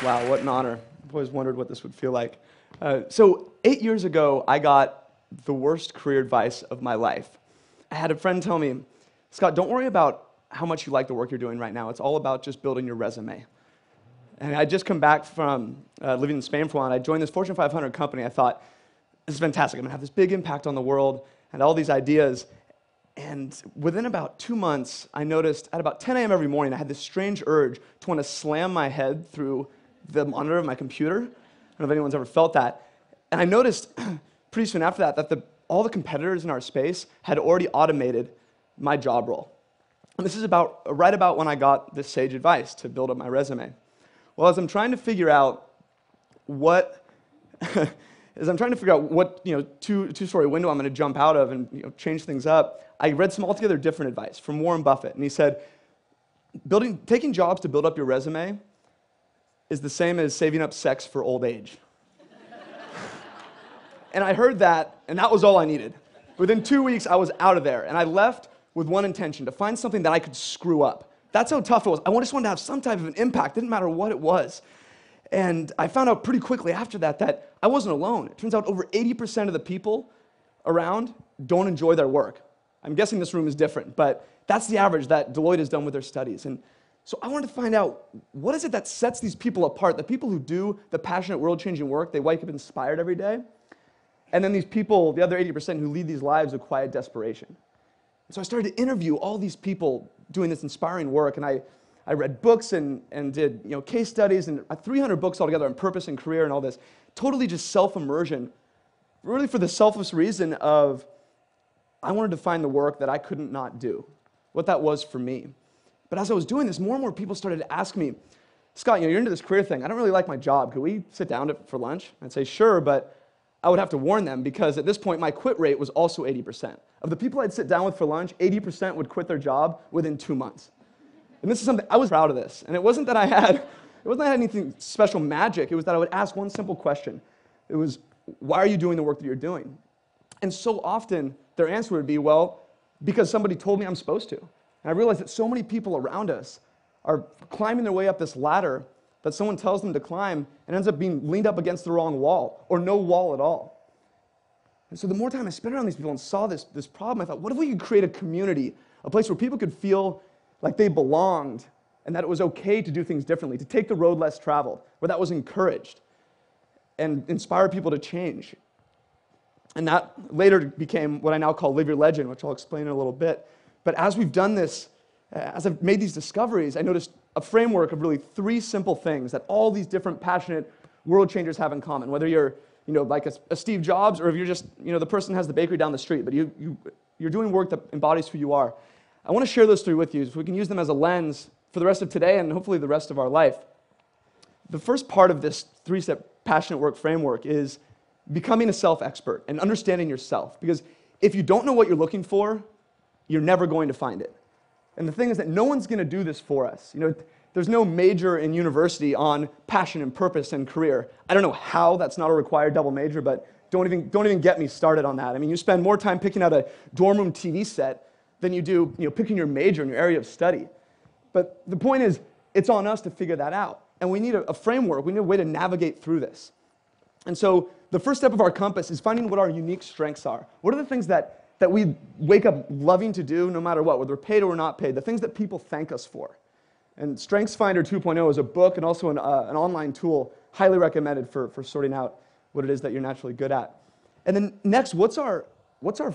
Wow, what an honor. I've always wondered what this would feel like. So 8 years ago, I got the worst career advice of my life. I had a friend tell me, Scott, don't worry about how much you like the work you're doing right now. It's all about just building your resume. And I'd just come back from living in Spain for a while, and I joined this Fortune 500 company. I thought, this is fantastic. I'm going to have this big impact on the world and all these ideas. And within about 2 months, I noticed at about 10 a.m. every morning, I had this strange urge to want to slam my head through the monitor of my computer. I don't know if anyone's ever felt that. And I noticed pretty soon after that all the competitors in our space had already automated my job role. And this is right about when I got this sage advice to build up my resume. Well, as I'm trying to figure out what two-story window I'm going to jump out of and change things up, I read some altogether different advice from Warren Buffett, and he said, taking jobs to build up your resume is the same as saving up sex for old age. And I heard that, and that was all I needed. Within 2 weeks, I was out of there, and I left with one intention, to find something that I could screw up. That's how tough it was. I just wanted to have some type of an impact. Didn't matter what it was. And I found out pretty quickly after that I wasn't alone. It turns out over 80% of the people around don't enjoy their work. I'm guessing this room is different, but that's the average that Deloitte has done with their studies. And so I wanted to find out, what is it that sets these people apart? The people who do the passionate, world-changing work, they wake up inspired every day. And then these people, the other 80% who lead these lives of quiet desperation. So I started to interview all these people doing this inspiring work, and I read books and did case studies, and 300 books altogether on purpose and career and all this. Totally just self-immersion, really for the selfless reason of I wanted to find the work that I couldn't not do, what that was for me. But as I was doing this, more and more people started to ask me, Scott, you're into this career thing. I don't really like my job. Could we sit down for lunch? I'd say, sure, but I would have to warn them because at this point, my quit rate was also 80%. Of the people I'd sit down with for lunch, 80% would quit their job within 2 months. And this is something, I was proud of this. And it wasn't that I had anything special magic. It was that I would ask one simple question. It was, why are you doing the work that you're doing? And so often, their answer would be, well, because somebody told me I'm supposed to. And I realized that so many people around us are climbing their way up this ladder that someone tells them to climb and ends up being leaned up against the wrong wall, or no wall at all. And so the more time I spent around these people and saw this problem, I thought, what if we could create a community, a place where people could feel like they belonged and that it was okay to do things differently, to take the road less traveled, where that was encouraged, and inspire people to change. And that later became what I now call Live Your Legend, which I'll explain in a little bit. But as we've done this, as I've made these discoveries, I noticed a framework of really 3 simple things that all these different passionate world changers have in common. Whether you're like a Steve Jobs, or if you're just the person who has the bakery down the street, but you're doing work that embodies who you are. I want to share those 3 with you so we can use them as a lens for the rest of today and hopefully the rest of our life. The first part of this 3-step passionate work framework is becoming a self-expert and understanding yourself. Because if you don't know what you're looking for, you're never going to find it. And the thing is that no one's going to do this for us. There's no major in university on passion and purpose and career. I don't know how that's not a required double major, but don't even get me started on that. I mean, you spend more time picking out a dorm room TV set than you do picking your major and your area of study. But the point is, it's on us to figure that out. And we need a framework. We need a way to navigate through this. And so the first step of our compass is finding what our unique strengths are. What are the things that we wake up loving to do no matter what, whether we're paid or we're not paid, the things that people thank us for. And StrengthsFinder 2.0 is a book and also an online tool highly recommended for sorting out what it is that you're naturally good at. And then next, what's our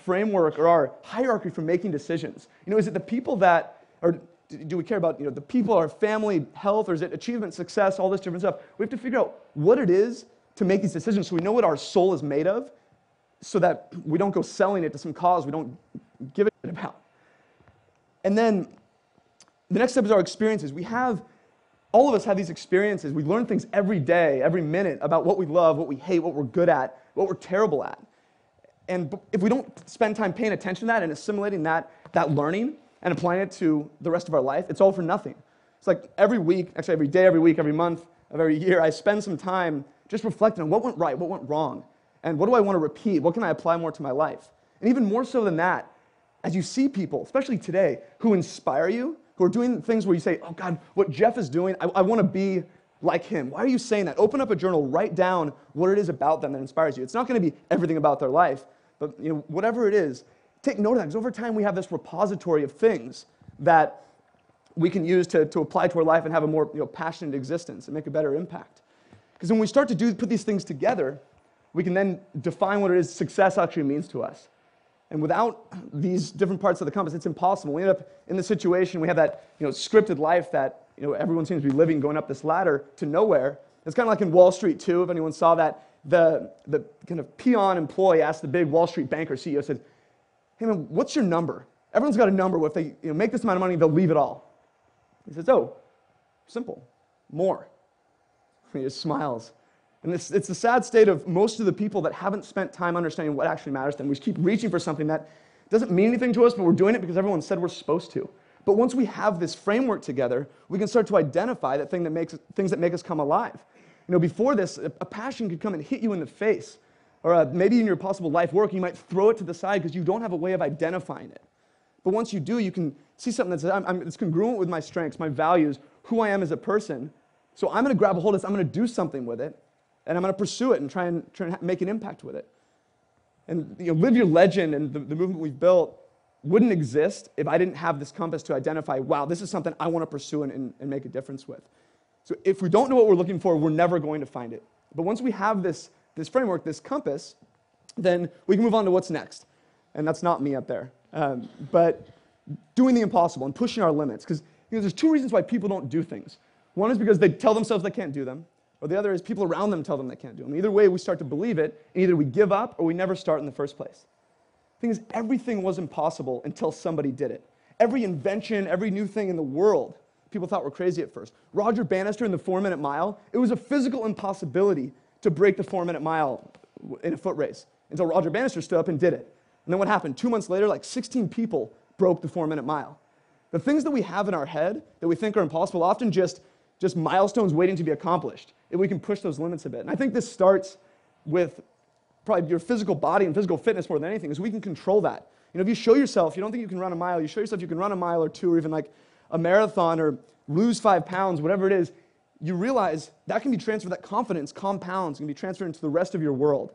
framework or our hierarchy for making decisions? Is it the people that, or do we care about the people, our family, health, or is it achievement, success, all this different stuff? We have to figure out what it is to make these decisions so we know what our soul is made of, so that we don't go selling it to some cause we don't give a shit about. And then the next step is our experiences. All of us have these experiences. We learn things every day, every minute about what we love, what we hate, what we're good at, what we're terrible at. And if we don't spend time paying attention to that and assimilating that learning and applying it to the rest of our life, it's all for nothing. It's like every week, actually every day, every week, every month of every year, I spend some time just reflecting on what went right, what went wrong. And what do I want to repeat? What can I apply more to my life? And even more so than that, as you see people, especially today, who inspire you, who are doing things where you say, oh God, what Jeff is doing, I want to be like him? Why are you saying that? Open up a journal, write down what it is about them that inspires you. It's not going to be everything about their life, but whatever it is, take note of that, because over time we have this repository of things that we can use to apply to our life and have a more passionate existence and make a better impact. Because when we start to put these things together, we can then define what it is success actually means to us. And without these different parts of the compass, it's impossible. We end up in the situation, we have that scripted life that everyone seems to be living, going up this ladder to nowhere. It's kind of like in Wall Street too, if anyone saw that. The kind of peon employee asked the big Wall Street banker CEO, said, "Hey man, what's your number?" Everyone's got a number. If they make this amount of money, they'll leave it all. He says, "Oh, simple, more." He just smiles. And it's the sad state of most of the people that haven't spent time understanding what actually matters to them. We just keep reaching for something that doesn't mean anything to us, but we're doing it because everyone said we're supposed to. But once we have this framework together, we can start to identify things that make us come alive. Before this, a passion could come and hit you in the face. Or maybe in your possible life work, you might throw it to the side because you don't have a way of identifying it. But once you do, you can see something that says, it's congruent with my strengths, my values, who I am as a person. So I'm going to grab a hold of this, I'm going to do something with it, and I'm going to pursue it and try and make an impact with it. And Live Your Legend and the movement we've built wouldn't exist if I didn't have this compass to identify, wow, this is something I want to pursue and make a difference with. So if we don't know what we're looking for, we're never going to find it. But once we have this framework, this compass, then we can move on to what's next. And that's not me up there. But doing the impossible and pushing our limits. Because there's two reasons why people don't do things. One is because they tell themselves they can't do them, or the other is people around them tell them they can't do them. Either way, we start to believe it, and either we give up or we never start in the first place. The thing is, everything was impossible until somebody did it. Every invention, every new thing in the world, people thought were crazy at first. Roger Bannister in the 4-minute mile, it was a physical impossibility to break the 4-minute mile in a foot race until Roger Bannister stood up and did it. And then what happened? 2 months later, like 16 people broke the 4-minute mile. The things that we have in our head that we think are impossible, often just milestones waiting to be accomplished, if we can push those limits a bit. And I think this starts with probably your physical body and physical fitness more than anything, is we can control that. If you show yourself, you don't think you can run a mile, you show yourself you can run a mile or two, or even like a marathon, or lose 5 pounds, whatever it is, you realize that can be transferred, that confidence compounds, can be transferred into the rest of your world.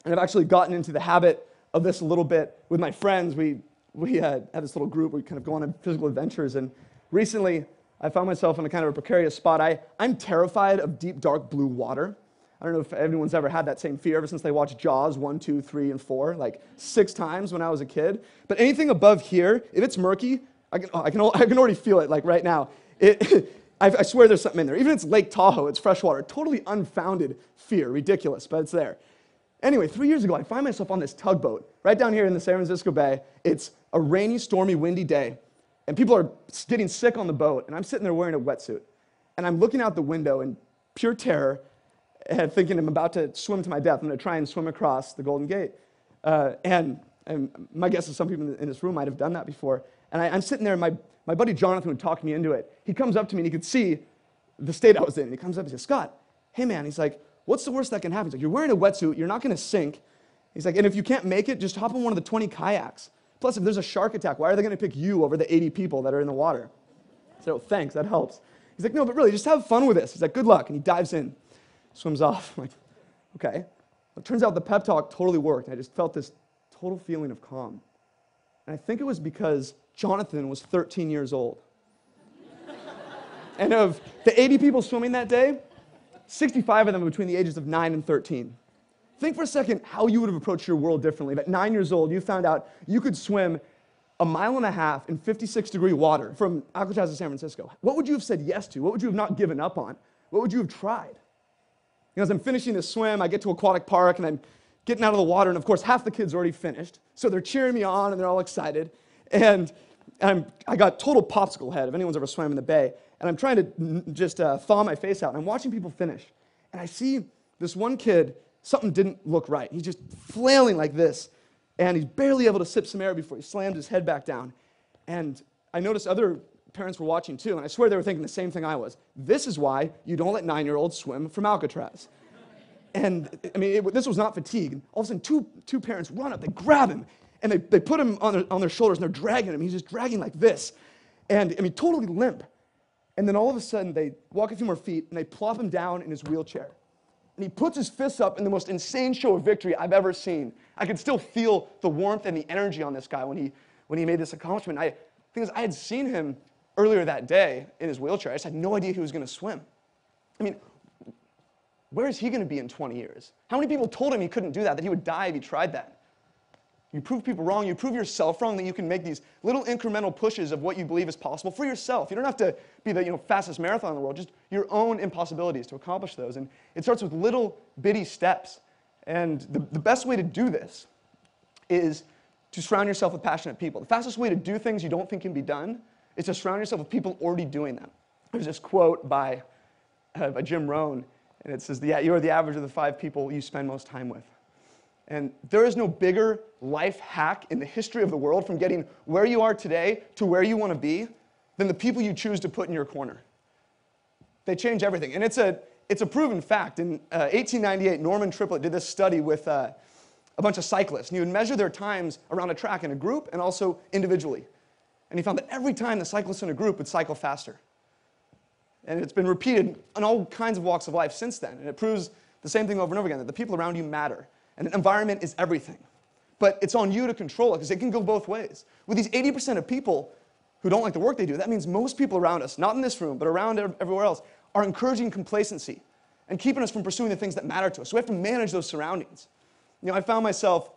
And I've actually gotten into the habit of this a little bit with my friends. We had this little group where we kind of go on physical adventures, and recently I found myself in a kind of a precarious spot. I'm terrified of deep, dark blue water. I don't know if anyone's ever had that same fear ever since they watched Jaws 1, 2, 3, and 4, like 6 times when I was a kid. But anything above here, if it's murky, I can already feel it like right now. I swear there's something in there. Even if it's Lake Tahoe, it's freshwater. Totally unfounded fear, ridiculous, but it's there. Anyway, 3 years ago, I find myself on this tugboat right down here in the San Francisco Bay. It's a rainy, stormy, windy day, and people are getting sick on the boat, and I'm sitting there wearing a wetsuit, and I'm looking out the window in pure terror and thinking I'm about to swim to my death. I'm going to try and swim across the Golden Gate. And my guess is some people in this room might have done that before. And I'm sitting there, and my buddy Jonathan would talk me into it. He comes up to me, and he could see the state I was in. And he comes up and says, "Scott, hey man," he's like, "what's the worst that can happen?" He's like, "You're wearing a wetsuit, you're not going to sink." He's like, "and if you can't make it, just hop on one of the 20 kayaks. Plus, if there's a shark attack, why are they going to pick you over the 80 people that are in the water?" So thanks, that helps. He's like, "No, but really, just have fun with this." He's like, "Good luck." And he dives in, swims off. I'm like, okay. It turns out the pep talk totally worked. I just felt this total feeling of calm. And I think it was because Jonathan was 13 years old. And of the 80 people swimming that day, 65 of them were between the ages of 9 and 13. Think for a second how you would have approached your world differently. At 9 years old, you found out you could swim 1.5 miles in 56-degree water from Alcatraz to San Francisco. What would you have said yes to? What would you have not given up on? What would you have tried? As I'm finishing this swim, I get to Aquatic Park, and I'm getting out of the water, and of course, half the kids already finished. So they're cheering me on, and they're all excited. And I got total popsicle head, if anyone's ever swam in the bay. And I'm trying to just thaw my face out, and I'm watching people finish. And I see this one kid, something didn't look right. He's just flailing like this, and he's barely able to sip some air before he slams his head back down. And I noticed other parents were watching too, and I swear they were thinking the same thing I was. This is why you don't let 9-year-olds swim from Alcatraz. And I mean, this was not fatigue. All of a sudden, two parents run up, they grab him, and they put him on their shoulders, and they're dragging him. He's just dragging like this. And I mean, totally limp. And then all of a sudden, they walk a few more feet, and they plop him down in his wheelchair. And he puts his fists up in the most insane show of victory I've ever seen. I could still feel the warmth and the energy on this guy when he made this accomplishment. The thing is, I had seen him earlier that day in his wheelchair. I just had no idea he was going to swim. I mean, where is he going to be in 20 years? How many people told him he couldn't do that he would die if he tried that? You prove people wrong. You prove yourself wrong, that you can make these little incremental pushes of what you believe is possible for yourself. You don't have to be the fastest marathon in the world, just your own impossibilities to accomplish those. And it starts with little bitty steps. And the best way to do this is to surround yourself with passionate people. The fastest way to do things you don't think can be done is to surround yourself with people already doing them. There's this quote by Jim Rohn, and it says, you are the average of the 5 people you spend most time with. And there is no bigger life hack in the history of the world from getting where you are today to where you want to be than the people you choose to put in your corner. They change everything. And it's a proven fact. In 1898, Norman Triplett did this study with a bunch of cyclists. And he would measure their times around a track in a group and also individually. And he found that every time the cyclists in a group would cycle faster. And it's been repeated in all kinds of walks of life since then. And it proves the same thing over and over again, that the people around you matter. And the environment is everything. But it's on you to control it, because it can go both ways. With these 80% of people who don't like the work they do, that means most people around us, not in this room, but around everywhere else, are encouraging complacency and keeping us from pursuing the things that matter to us. So we have to manage those surroundings. I found myself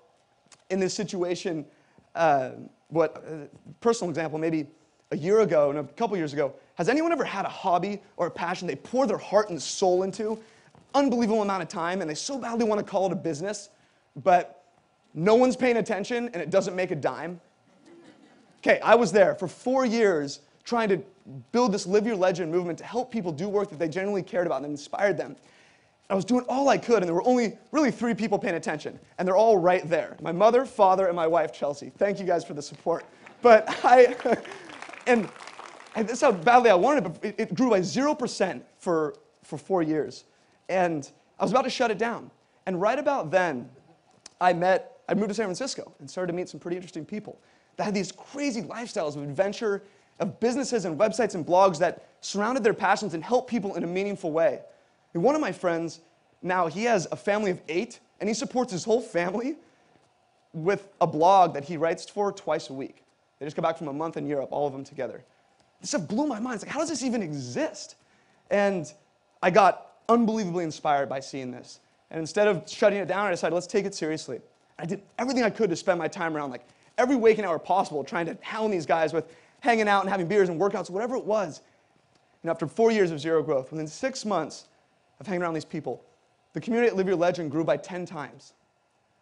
in this situation, personal example, maybe a year ago, and a couple years ago. Has anyone ever had a hobby or a passion they pour their heart and soul into? Unbelievable amount of time, and they so badly want to call it a business, but no one's paying attention, and it doesn't make a dime. Okay, I was there for 4 years trying to build this Live Your Legend movement to help people do work that they genuinely cared about and that inspired them. I was doing all I could, and there were only really 3 people paying attention, and they're all right there. My mother, father, and my wife, Chelsea. Thank you guys for the support. But and this is how badly I wanted it, but it grew by 0% for 4 years. And I was about to shut it down. And right about then, I moved to San Francisco and started to meet some pretty interesting people that had these crazy lifestyles of adventure, of businesses and websites and blogs that surrounded their passions and helped people in a meaningful way. And one of my friends, now he has a family of 8, and he supports his whole family with a blog that he writes for twice a week. They just got back from a month in Europe, all of them together. This stuff blew my mind. It's like, how does this even exist? And I got unbelievably inspired by seeing this. And instead of shutting it down, I decided, let's take it seriously. I did everything I could to spend my time around, like every waking hour possible, trying to hound these guys with hanging out and having beers and workouts, whatever it was. And after 4 years of zero growth, within 6 months of hanging around these people, the community at Live Your Legend grew by 10 times.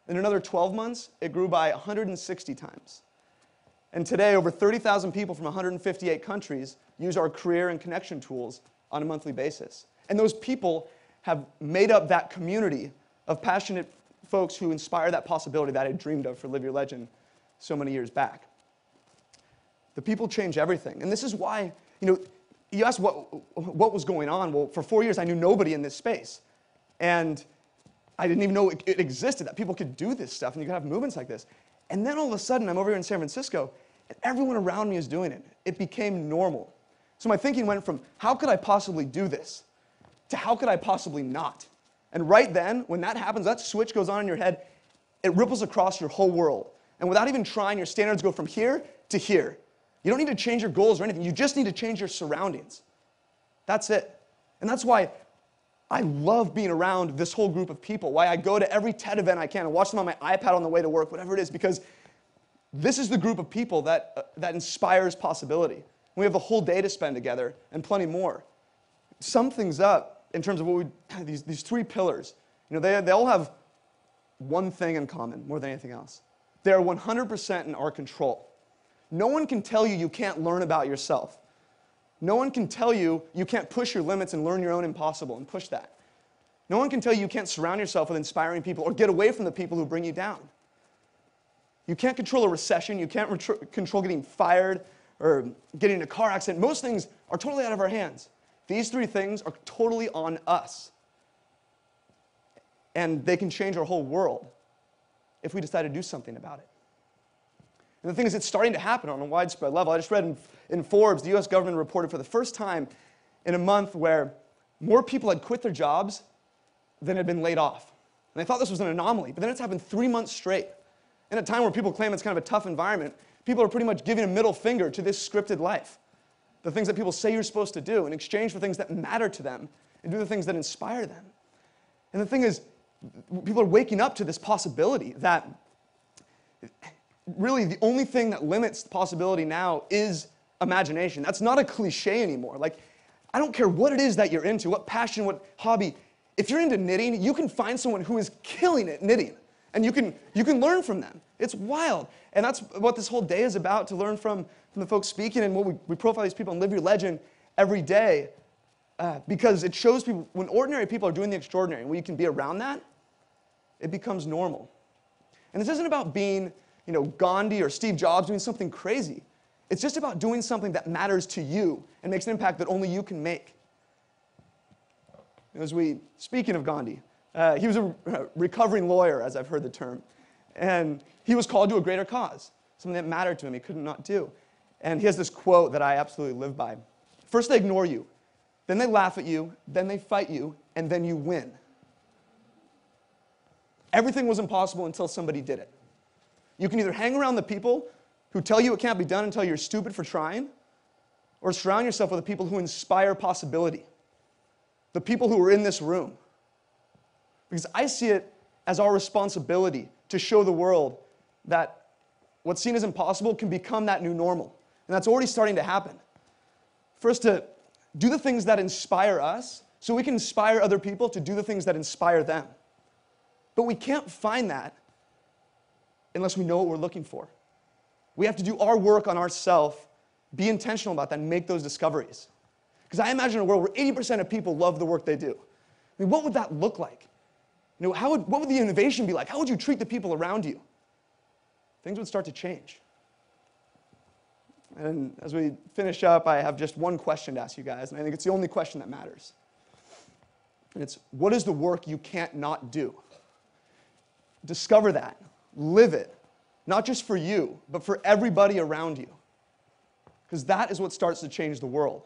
In another 12 months, it grew by 160 times. And today, over 30,000 people from 158 countries use our career and connection tools on a monthly basis. And those people have made up that community of passionate folks who inspire that possibility that I dreamed of for Live Your Legend so many years back. The people change everything. And this is why, you asked what was going on. Well, for 4 years, I knew nobody in this space. And I didn't even know it existed, that people could do this stuff and you could have movements like this. And then all of a sudden, I'm over here in San Francisco, and everyone around me is doing it. It became normal. So my thinking went from, how could I possibly do this, to how could I possibly not? And right then, when that happens, that switch goes on in your head, it ripples across your whole world. And without even trying, your standards go from here to here. You don't need to change your goals or anything. You just need to change your surroundings. That's it. And that's why I love being around this whole group of people, why I go to every TED event I can and watch them on my iPad on the way to work, whatever it is, because this is the group of people that inspires possibility. We have a whole day to spend together and plenty more. Sum things up in terms of these 3 pillars. They all have one thing in common more than anything else. They are 100% in our control. No one can tell you you can't learn about yourself. No one can tell you you can't push your limits and learn your own impossible and push that. No one can tell you you can't surround yourself with inspiring people or get away from the people who bring you down. You can't control a recession. You can't control getting fired or getting in a car accident. Most things are totally out of our hands. These 3 things are totally on us. And they can change our whole world if we decide to do something about it. And the thing is, it's starting to happen on a widespread level. I just read in Forbes, the U.S. government reported for the first time in a month where more people had quit their jobs than had been laid off. And they thought this was an anomaly, but then it's happened 3 months straight. In a time where people claim it's kind of a tough environment, people are pretty much giving a middle finger to this scripted life. The things that people say you're supposed to do in exchange for things that matter to them and do the things that inspire them. And the thing is, people are waking up to this possibility that really the only thing that limits the possibility now is imagination. That's not a cliche anymore. Like, I don't care what it is that you're into, what passion, what hobby. If you're into knitting, you can find someone who is killing it knitting, and you can learn from them. It's wild. And that's what this whole day is about, to learn from the folks speaking, and what we profile these people and live your legend every day, because it shows people, when ordinary people are doing the extraordinary, and when you can be around that, it becomes normal. And this isn't about being, Gandhi or Steve Jobs doing something crazy. It's just about doing something that matters to you and makes an impact that only you can make. Speaking of Gandhi, he was a recovering lawyer, as I've heard the term. And he was called to a greater cause, something that mattered to him he could not do. And he has this quote that I absolutely live by. First they ignore you, then they laugh at you, then they fight you, and then you win. Everything was impossible until somebody did it. You can either hang around the people who tell you it can't be done until you're stupid for trying, or surround yourself with the people who inspire possibility, the people who are in this room. Because I see it as our responsibility to show the world that what's seen as impossible can become that new normal. And that's already starting to happen. For us to do the things that inspire us, so we can inspire other people to do the things that inspire them. But we can't find that unless we know what we're looking for. We have to do our work on ourselves, be intentional about that, and make those discoveries. Because I imagine a world where 80% of people love the work they do. I mean, what would that look like? What would the innovation be like? How would you treat the people around you? Things would start to change. And as we finish up, I have just one question to ask you guys, and I think it's the only question that matters. And it's, what is the work you can't not do? Discover that. Live it. Not just for you, but for everybody around you. Because that is what starts to change the world.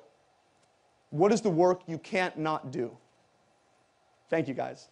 What is the work you can't not do? Thank you, guys.